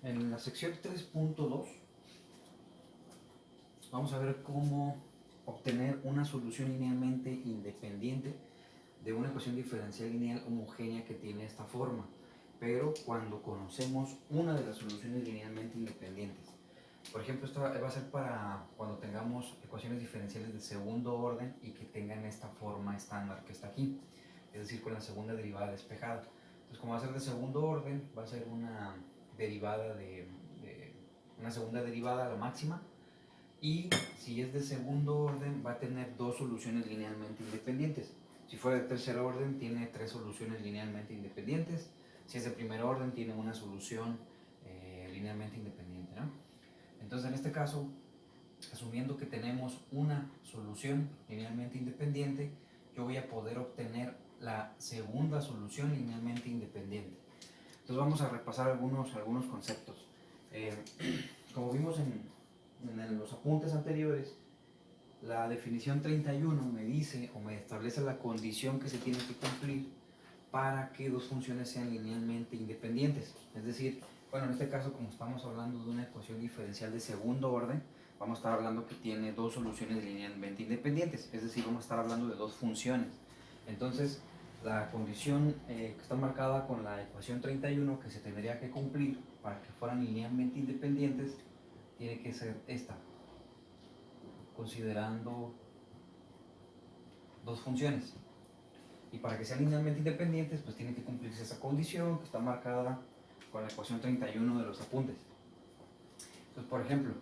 En la sección 3.2 vamos a ver cómo obtener una solución linealmente independiente de una ecuación diferencial lineal homogénea que tiene esta forma, pero cuando conocemos una de las soluciones linealmente independientes. Por ejemplo, esto va a ser para cuando tengamos ecuaciones diferenciales de segundo orden y que tengan esta forma estándar que está aquí, es decir, con la segunda derivada despejada. Entonces, como va a ser de segundo orden, va a ser una derivada de una segunda derivada a la máxima, y si es de segundo orden va a tener dos soluciones linealmente independientes. Si fuera de tercer orden tiene tres soluciones linealmente independientes. Si es de primer orden tiene una solución linealmente independiente, ¿no? Entonces en este caso, asumiendo que tenemos una solución linealmente independiente, yo voy a poder obtener la segunda solución linealmente independiente. Entonces vamos a repasar algunos conceptos. Como vimos en los apuntes anteriores, la definición 31 me dice o me establece la condición que se tiene que cumplir para que dos funciones sean linealmente independientes. Es decir, bueno, en este caso, como estamos hablando de una ecuación diferencial de segundo orden, vamos a estar hablando que tiene dos soluciones linealmente independientes. Es decir, vamos a estar hablando de dos funciones. Entonces, la condición que está marcada con la ecuación 31 que se tendría que cumplir para que fueran linealmente independientes tiene que ser esta, considerando dos funciones. Y para que sean linealmente independientes, pues tiene que cumplirse esa condición que está marcada con la ecuación 31 de los apuntes. Entonces, por ejemplo,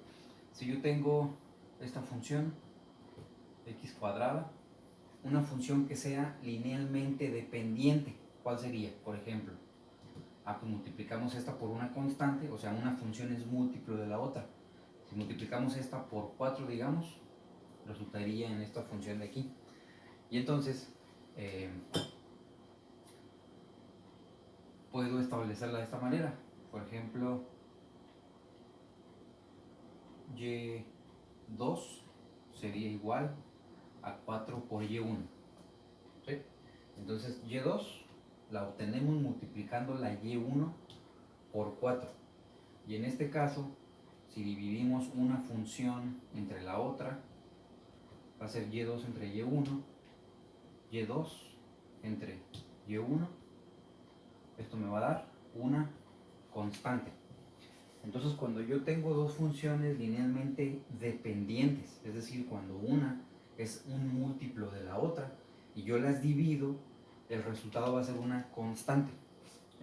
si yo tengo esta función x cuadrada, una función que sea linealmente dependiente, ¿cuál sería? Por ejemplo, pues multiplicamos esta por una constante, o sea, una función es múltiplo de la otra. Si multiplicamos esta por 4, digamos, resultaría en esta función de aquí. Y entonces, puedo establecerla de esta manera. Por ejemplo, y2 sería igual a 4 por y1. ¿Sí? Entonces, y2 la obtenemos multiplicando la y1 por 4. Y en este caso, si dividimos una función entre la otra, va a ser y2 entre y1, y2 entre y1. Esto me va a dar una constante. Entonces, cuando yo tengo dos funciones linealmente dependientes, es decir, cuando una es un múltiplo de la otra y yo las divido, el resultado va a ser una constante.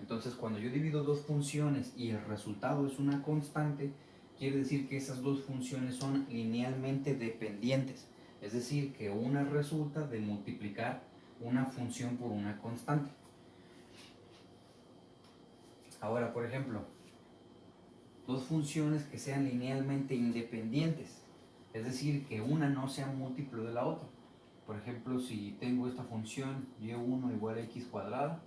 Entonces, cuando yo divido dos funciones y el resultado es una constante, quiere decir que esas dos funciones son linealmente dependientes. Es decir, que una resulta de multiplicar una función por una constante. Ahora, por ejemplo, dos funciones que sean linealmente independientes, es decir, que una no sea múltiplo de la otra. Por ejemplo, si tengo esta función y1 igual a x cuadrada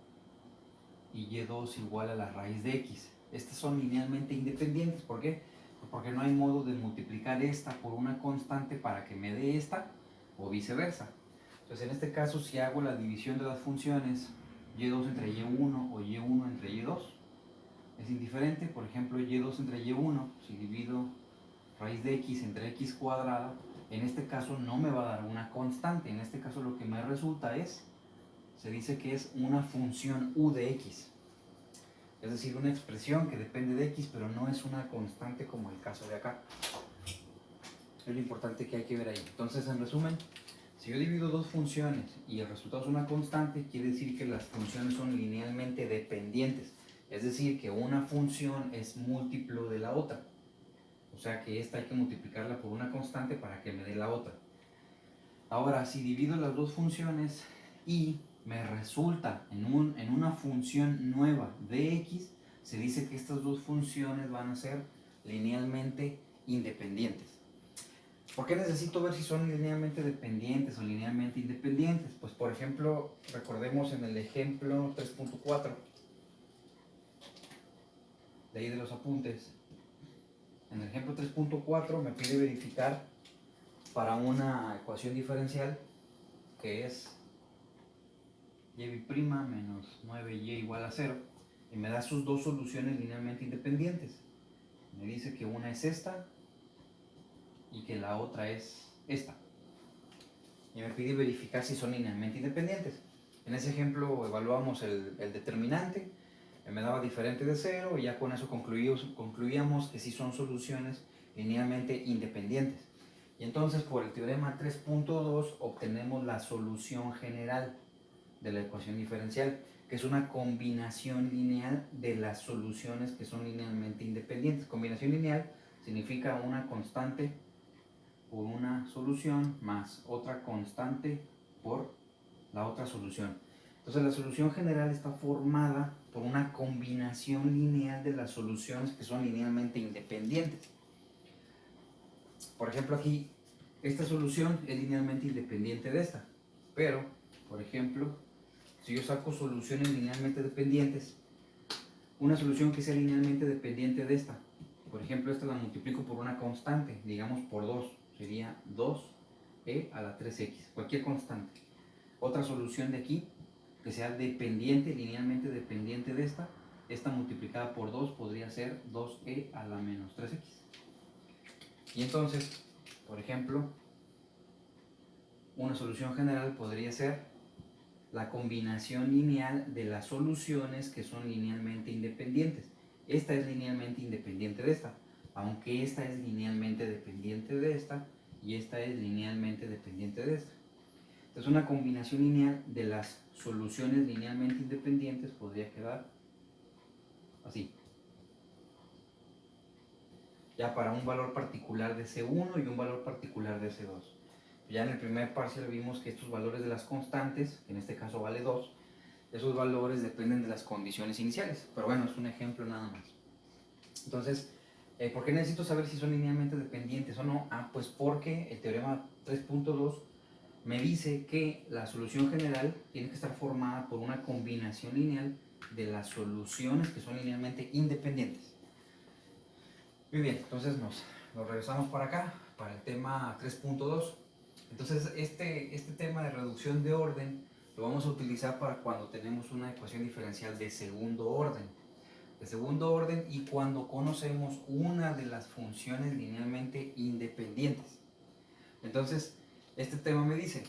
y y2 igual a la raíz de x, estas son linealmente independientes. ¿Por qué? Porque no hay modo de multiplicar esta por una constante para que me dé esta o viceversa. Entonces, en este caso, si hago la división de las funciones y2 entre y1 o y1 entre y2, es indiferente. Por ejemplo, y2 entre y1, si divido raíz de x entre x cuadrada, en este caso no me va a dar una constante. En este caso lo que me resulta es, se dice que es una función u de x. Es decir, una expresión que depende de x, pero no es una constante como el caso de acá. Es lo importante que hay que ver ahí. Entonces, en resumen, si yo divido dos funciones y el resultado es una constante, quiere decir que las funciones son linealmente dependientes. Es decir, que una función es múltiplo de la otra. O sea que esta hay que multiplicarla por una constante para que me dé la otra. Ahora, si divido las dos funciones y me resulta en una función nueva de x, se dice que estas dos funciones van a ser linealmente independientes. ¿Por qué necesito ver si son linealmente dependientes o linealmente independientes? Pues, por ejemplo, recordemos en el ejemplo 3.4, de ahí de los apuntes. En el ejemplo 3.4 me pide verificar para una ecuación diferencial que es y' menos 9y igual a 0, y me da sus dos soluciones linealmente independientes. Me dice que una es esta y que la otra es esta. Y me pide verificar si son linealmente independientes. En ese ejemplo evaluamos el determinante, me daba diferente de 0 y ya con eso concluíamos que sí son soluciones linealmente independientes. Y entonces por el teorema 3.2 obtenemos la solución general de la ecuación diferencial, que es una combinación lineal de las soluciones que son linealmente independientes. Combinación lineal significa una constante por una solución más otra constante por la otra solución. Entonces la solución general está formada por una combinación lineal de las soluciones que son linealmente independientes. Por ejemplo, aquí esta solución es linealmente independiente de esta, pero, por ejemplo, si yo saco soluciones linealmente dependientes, una solución que sea linealmente dependiente de esta, por ejemplo, esta la multiplico por una constante, digamos por 2, sería 2e a la 3x, cualquier constante. Otra solución de aquí, que sea dependiente, linealmente dependiente de esta multiplicada por 2 podría ser 2e a la menos 3x. Y entonces, por ejemplo, una solución general podría ser la combinación lineal de las soluciones que son linealmente independientes. Esta es linealmente independiente de esta, aunque esta es linealmente dependiente de esta y esta es linealmente dependiente de esta. Entonces una combinación lineal de las soluciones linealmente independientes podría quedar así. Ya para un valor particular de C1 y un valor particular de C2. Ya en el primer parcial vimos que estos valores de las constantes, que en este caso vale 2, esos valores dependen de las condiciones iniciales. Pero bueno, es un ejemplo nada más. Entonces, ¿por qué necesito saber si son linealmente dependientes o no? Pues porque el teorema 3.2 me dice que la solución general tiene que estar formada por una combinación lineal de las soluciones que son linealmente independientes. Muy bien, entonces nos regresamos para acá, para el tema 3.2. Entonces este tema de reducción de orden lo vamos a utilizar para cuando tenemos una ecuación diferencial de segundo orden. De segundo orden y cuando conocemos una de las funciones linealmente independientes. Entonces, este tema me dice,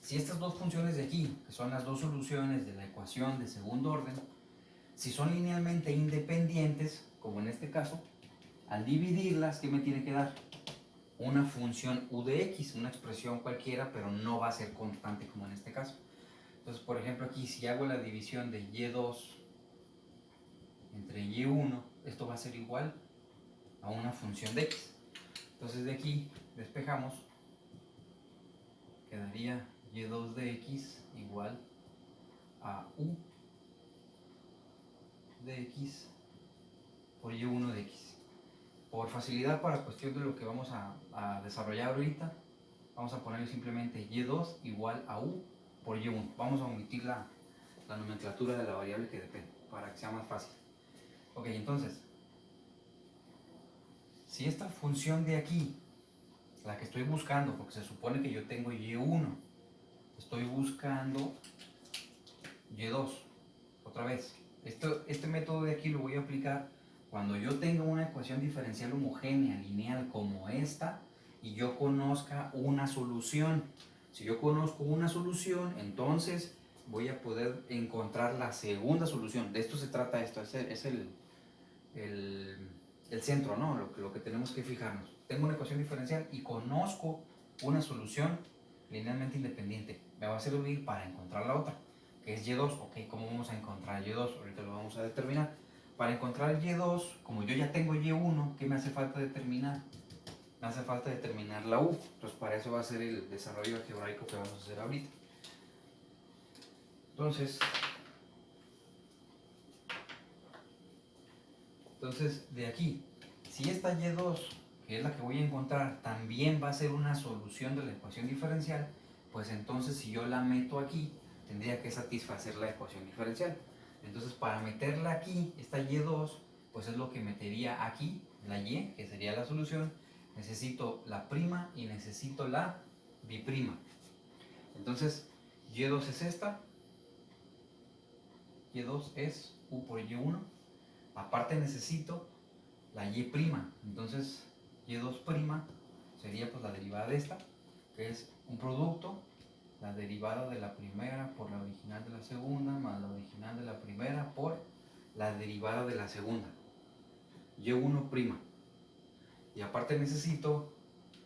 si estas dos funciones de aquí, que son las dos soluciones de la ecuación de segundo orden, si son linealmente independientes, como en este caso, al dividirlas, ¿qué me tiene que dar? Una función u de x, una expresión cualquiera, pero no va a ser constante como en este caso. Entonces, por ejemplo, aquí si hago la división de y2 entre y1, esto va a ser igual a una función de x. Entonces de aquí despejamos, quedaría y2 de x igual a u de x por y1 de x. Por facilidad, para cuestión de lo que vamos a desarrollar ahorita, vamos a ponerle simplemente y2 igual a u por y1. Vamos a omitir la nomenclatura de la variable que depende, para que sea más fácil. Ok, entonces, si esta función de aquí, la que estoy buscando, porque se supone que yo tengo y1, estoy buscando y2, otra vez. Este método de aquí lo voy a aplicar cuando yo tenga una ecuación diferencial homogénea lineal como esta y yo conozca una solución. Si yo conozco una solución, entonces voy a poder encontrar la segunda solución. De esto se trata esto, es el centro, ¿no? Lo que tenemos que fijarnos. Tengo una ecuación diferencial y conozco una solución linealmente independiente. Me va a servir para encontrar la otra, que es y2. Ok, ¿cómo vamos a encontrar y2? Ahorita lo vamos a determinar. Para encontrar y2, como yo ya tengo y1, ¿qué me hace falta determinar? Me hace falta determinar la u. Entonces para eso va a ser el desarrollo algebraico que vamos a hacer ahorita. Entonces de aquí, si esta y2, que es la que voy a encontrar, también va a ser una solución de la ecuación diferencial, pues entonces si yo la meto aquí, tendría que satisfacer la ecuación diferencial. Entonces para meterla aquí, esta y2, pues es lo que metería aquí, la y, que sería la solución. Necesito la prima y necesito la biprima. Entonces y2 es esta, y2 es u por y1. Aparte necesito la y'. Entonces, y2' sería pues la derivada de esta, que es un producto, la derivada de la primera por la original de la segunda, más la original de la primera por la derivada de la segunda. y1'. Y aparte necesito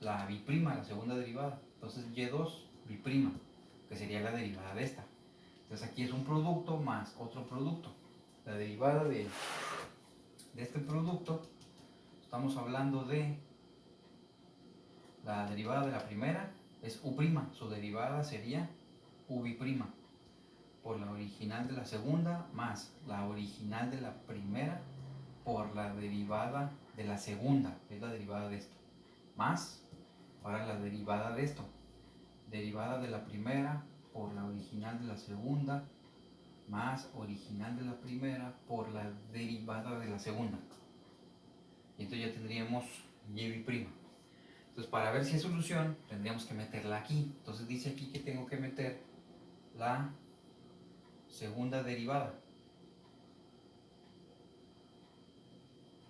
la bi', la segunda derivada. Entonces y2', que sería la derivada de esta. Entonces aquí es un producto más otro producto. La derivada de este producto, estamos hablando de la derivada de la primera, es u', su derivada sería ubi', por la original de la segunda más la original de la primera por la derivada de la segunda, es la derivada de esto, más, ahora la derivada de esto, derivada de la primera por la original de la segunda más original de la primera por la derivada de la segunda. Y entonces ya tendríamos y'. Entonces para ver si es solución tendríamos que meterla aquí. Entonces dice aquí que tengo que meter la segunda derivada.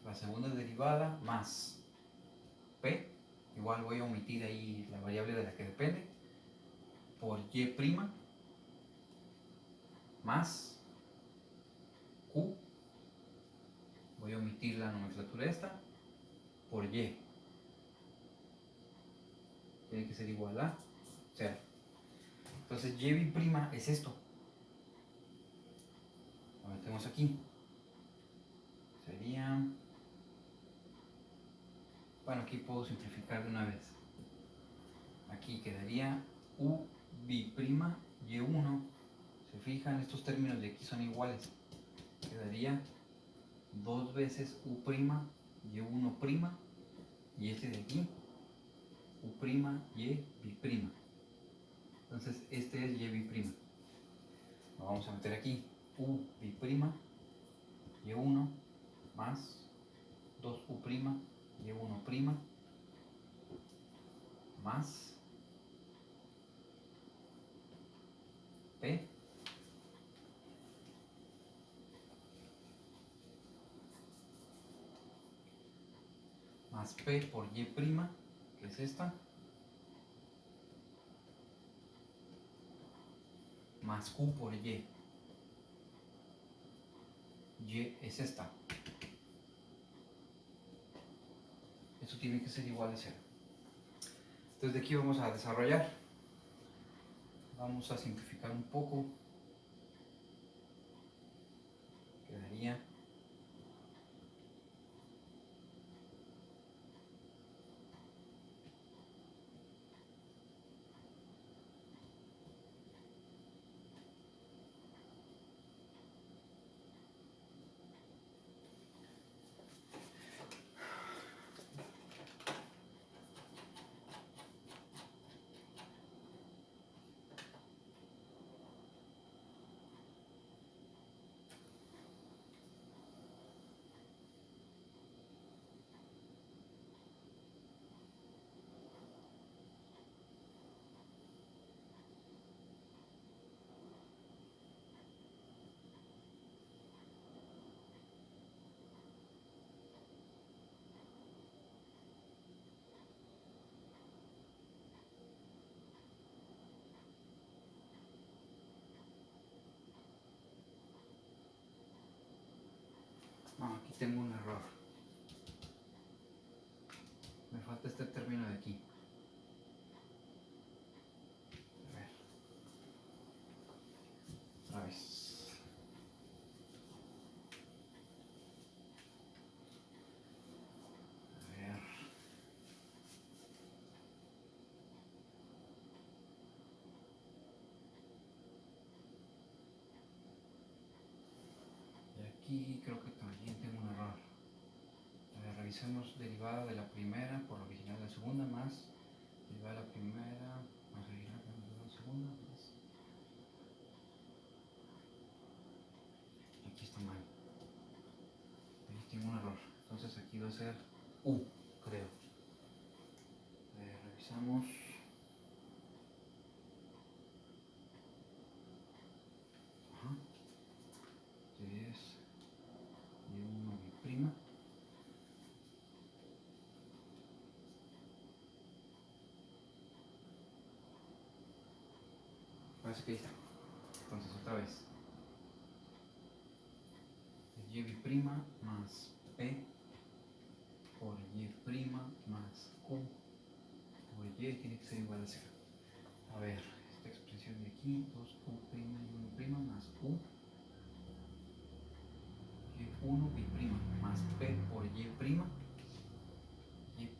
La segunda derivada más p, igual voy a omitir ahí la variable de la que depende, por y' más q, voy a omitir la nomenclatura esta, por y. Tiene que ser igual a 0. Entonces y' es esto. Lo metemos aquí. Sería... Bueno, aquí puedo simplificar de una vez. Aquí quedaría u bi' y1. Se fijan, estos términos de aquí son iguales. Quedaría 2 veces u' y1', y este de aquí u' y bi'. Entonces este es y'. Lo vamos a meter aquí. U bi' y1 más 2u' y1' más p más p por y', que es esta, más q por y. Y es esta. Esto tiene que ser igual a 0. Entonces de aquí vamos a desarrollar. Vamos a simplificar un poco. Quedaría no, aquí tengo un error. Me falta este término de aquí. A ver. Otra vez. A ver. Y aquí creo que también tengo un error. A ver, revisemos derivada de la primera por la original de la segunda más derivada de la primera más original de la segunda más. Aquí está mal. Aquí tengo un error. Entonces aquí va a ser u, creo. Revisamos. Ajá. Es y1 bi'. Parece que ahí está. Entonces otra vez. Y' más P por Y' más Q por Y tiene que ser igual a 0. A ver, esta expresión de aquí, 2U' y 1' más U, Y1' más P por Y', Y'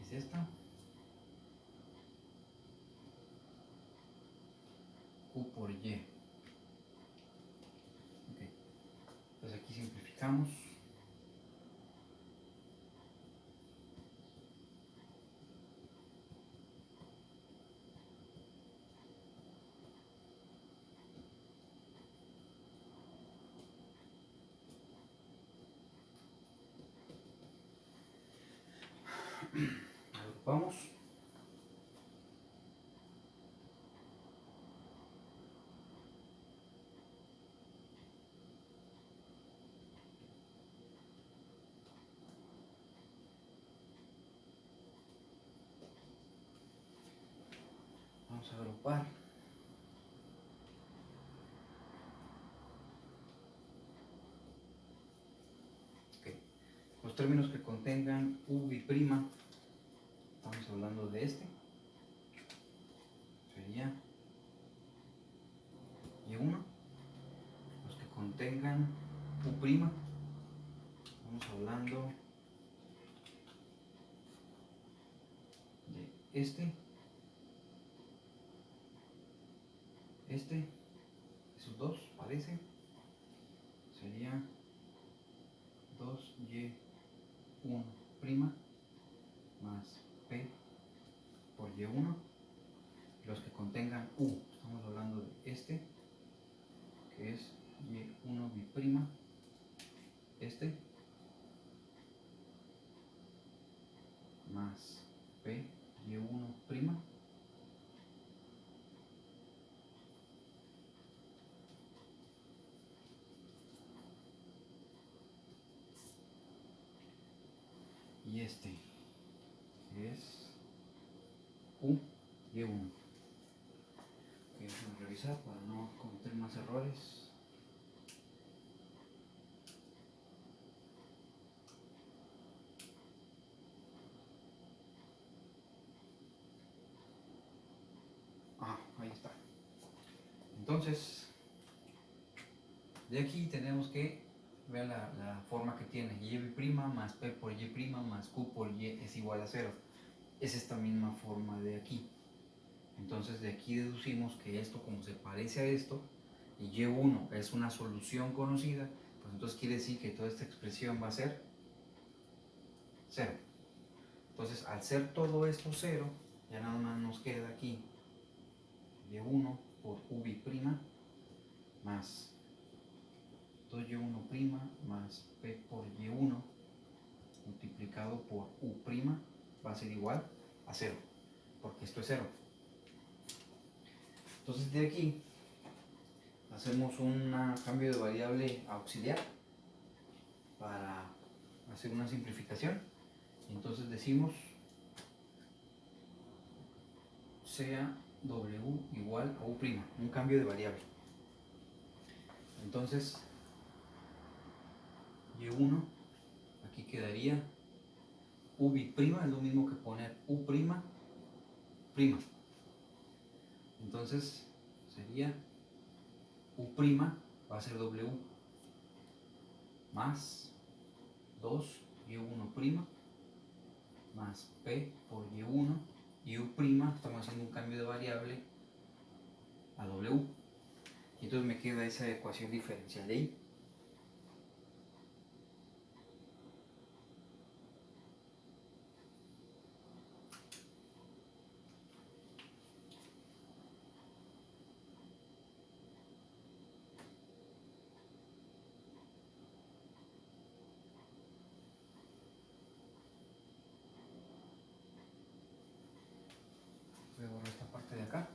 es esta, Q por Y. Ok, entonces aquí simplificamos. Agrupamos. Vamos a agrupar. Okay. Los términos que contengan U', estamos hablando de este, sería Y1. Los que contengan U', estamos hablando de este, esos dos, parece, sería 2Y1' más P por Y1. Los que contengan U, estamos hablando de este, que es Y1', este, más P Y1', y este, que es U Y1. Ok, vamos a revisar para no cometer más errores. Ahí está. Entonces, de aquí tenemos que ver la forma que tiene. Y' más P por Y' más Q por Y es igual a 0. Es esta misma forma de aquí. Entonces de aquí deducimos que esto, como se parece a esto, y Y1 es una solución conocida, pues entonces quiere decir que toda esta expresión va a ser 0. Entonces, al ser todo esto 0, ya nada más nos queda aquí Y1 por U' más 2Y1' más P por Y1 multiplicado por U' va a ser igual a 0, porque esto es 0. Entonces de aquí hacemos un cambio de variable auxiliar para hacer una simplificación. Entonces decimos sea W igual a U', un cambio de variable. Entonces Y1 aquí quedaría U', es lo mismo que poner U', prima. Entonces sería U' va a ser W más 2Y1' más P por Y1 y U', estamos haciendo un cambio de variable a W. Y entonces me queda esa ecuación diferencial de ahí. Voy a borrar esta parte de acá.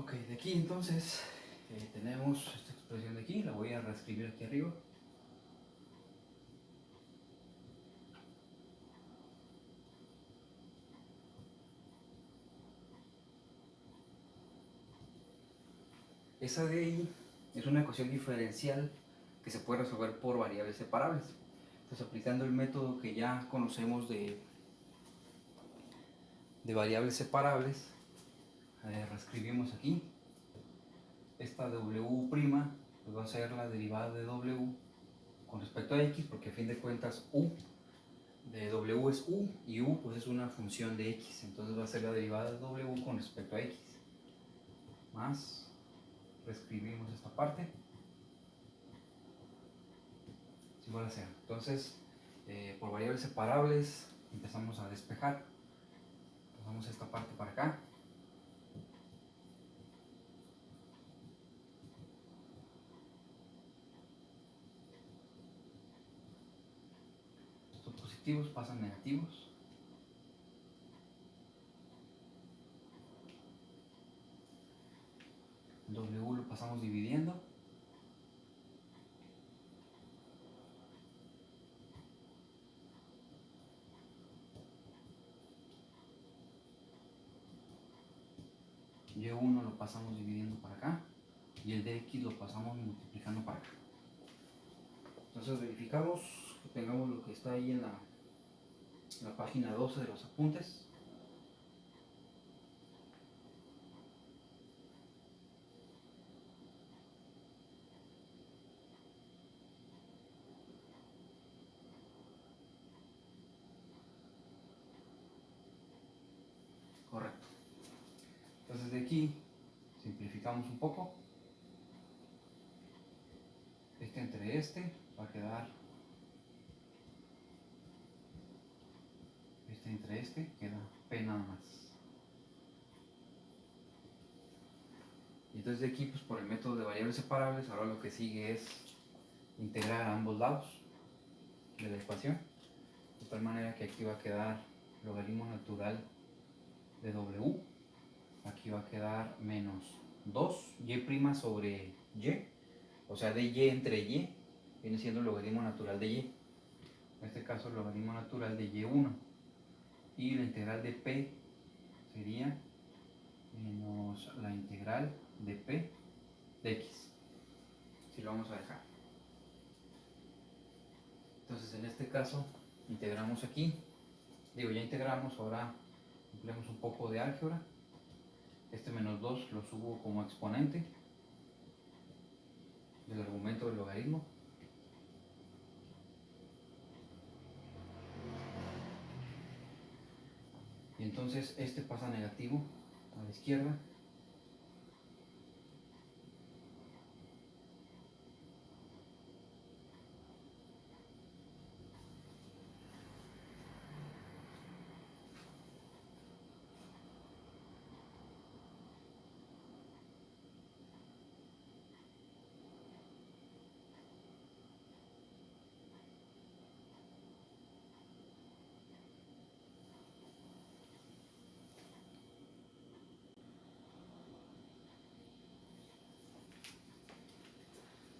Ok, de aquí entonces tenemos esta expresión de aquí, la voy a reescribir aquí arriba. Esa de ahí es una ecuación diferencial que se puede resolver por variables separables. Entonces, aplicando el método que ya conocemos de variables separables, reescribimos aquí. Esta w' pues va a ser la derivada de w con respecto a x, porque a fin de cuentas u de w es u y u pues es una función de x, entonces va a ser la derivada de w con respecto a x. Más, reescribimos esta parte. Es igual a 0. Entonces, por variables separables empezamos a despejar. Pasamos esta parte para acá. Estos positivos pasan negativos. W lo pasamos dividiendo. Y1 lo pasamos dividiendo para acá. Y el de x lo pasamos multiplicando para acá. Entonces verificamos que tengamos lo que está ahí en la página 12 de los apuntes. Correcto. Entonces de aquí simplificamos un poco. Este entre este va a quedar. Este entre este queda p nada más. Y entonces de aquí, pues por el método de variables separables, ahora lo que sigue es integrar a ambos lados de la ecuación, de tal manera que aquí va a quedar logaritmo natural de w, aquí va a quedar menos 2y' sobre y, o sea, de y entre y, viene siendo el logaritmo natural de y, en este caso el logaritmo natural de y1, y la integral de p sería menos la integral de p de x, si lo vamos a dejar. Entonces en este caso integramos aquí, digo ya integramos, ahora empleamos un poco de álgebra. Este menos 2 lo subo como exponente del argumento del logaritmo. Y entonces este pasa negativo a la izquierda.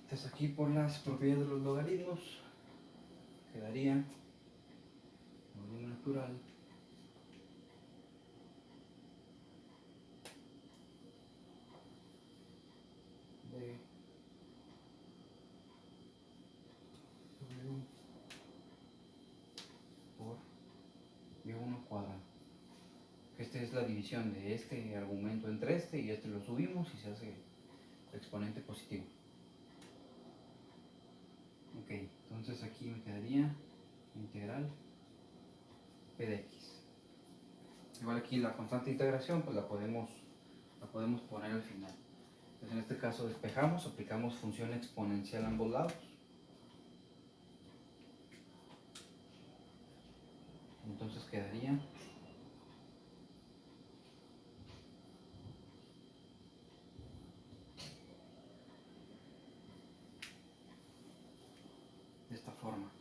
Entonces aquí por las propiedades de los logaritmos quedaría logaritmo natural de w por y1 cuadrado. Esta es la división de este argumento entre este y este lo subimos y se hace exponente positivo. Ok, entonces aquí me quedaría integral p de x. Igual aquí la constante de integración pues la podemos poner al final. Entonces en este caso despejamos, aplicamos función exponencial a ambos lados. Entonces quedaría de esta forma.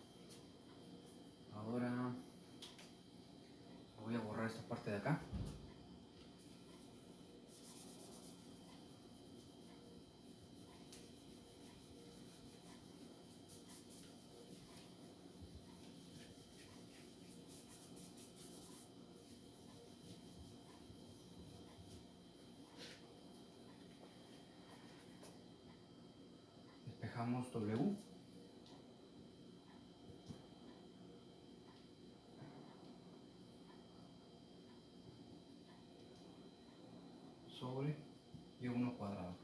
Ahora voy a borrar esta parte de acá. despejamos W. Sobre Y1 cuadrado.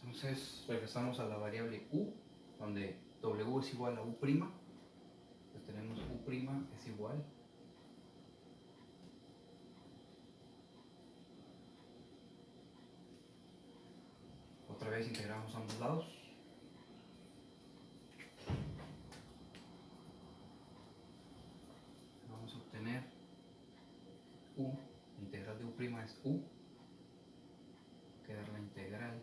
Entonces regresamos a la variable U, donde W es igual a U'. Pues tenemos U' es igual otra vez integramos ambos lados. Vamos a obtener U, la integral de U' es U, quedar la integral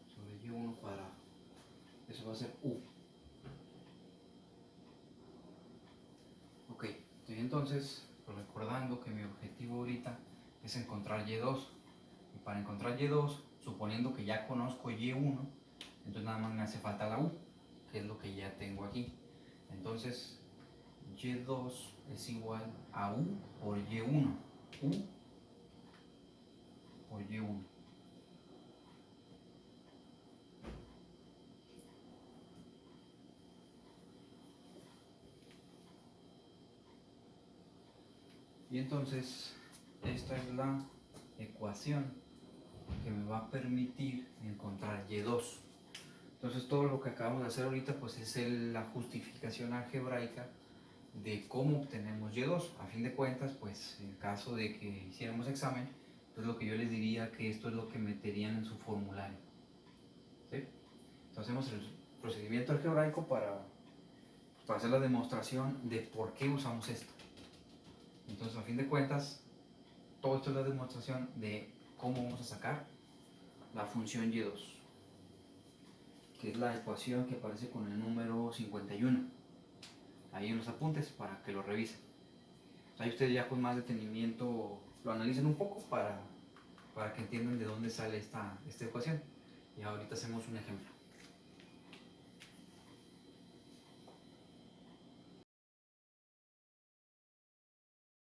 sobre Y1 cuadrado. Eso va a ser U. Ok, estoy entonces recordando que mi objetivo ahorita es encontrar Y2. Y para encontrar Y2, suponiendo que ya conozco Y1, entonces nada más me hace falta la U, que es lo que ya tengo aquí. Entonces, Y2 es igual a U por Y1. U por Y1. Y entonces, esta es la ecuación que me va a permitir encontrar Y2. Entonces, todo lo que acabamos de hacer ahorita pues es la justificación algebraica de cómo obtenemos Y2. A fin de cuentas, pues en caso de que hiciéramos examen, pues lo que yo les diría que esto es lo que meterían en su formulario. ¿Sí? Entonces hacemos el procedimiento algebraico para hacer la demostración de por qué usamos esto. Entonces, a fin de cuentas, todo esto es la demostración de cómo vamos a sacar la función Y2, que es la ecuación que aparece con el número 51. Ahí en los apuntes para que lo revisen. Ahí ustedes ya con más detenimiento lo analicen un poco para que entiendan de dónde sale esta ecuación. Y ahorita hacemos un ejemplo.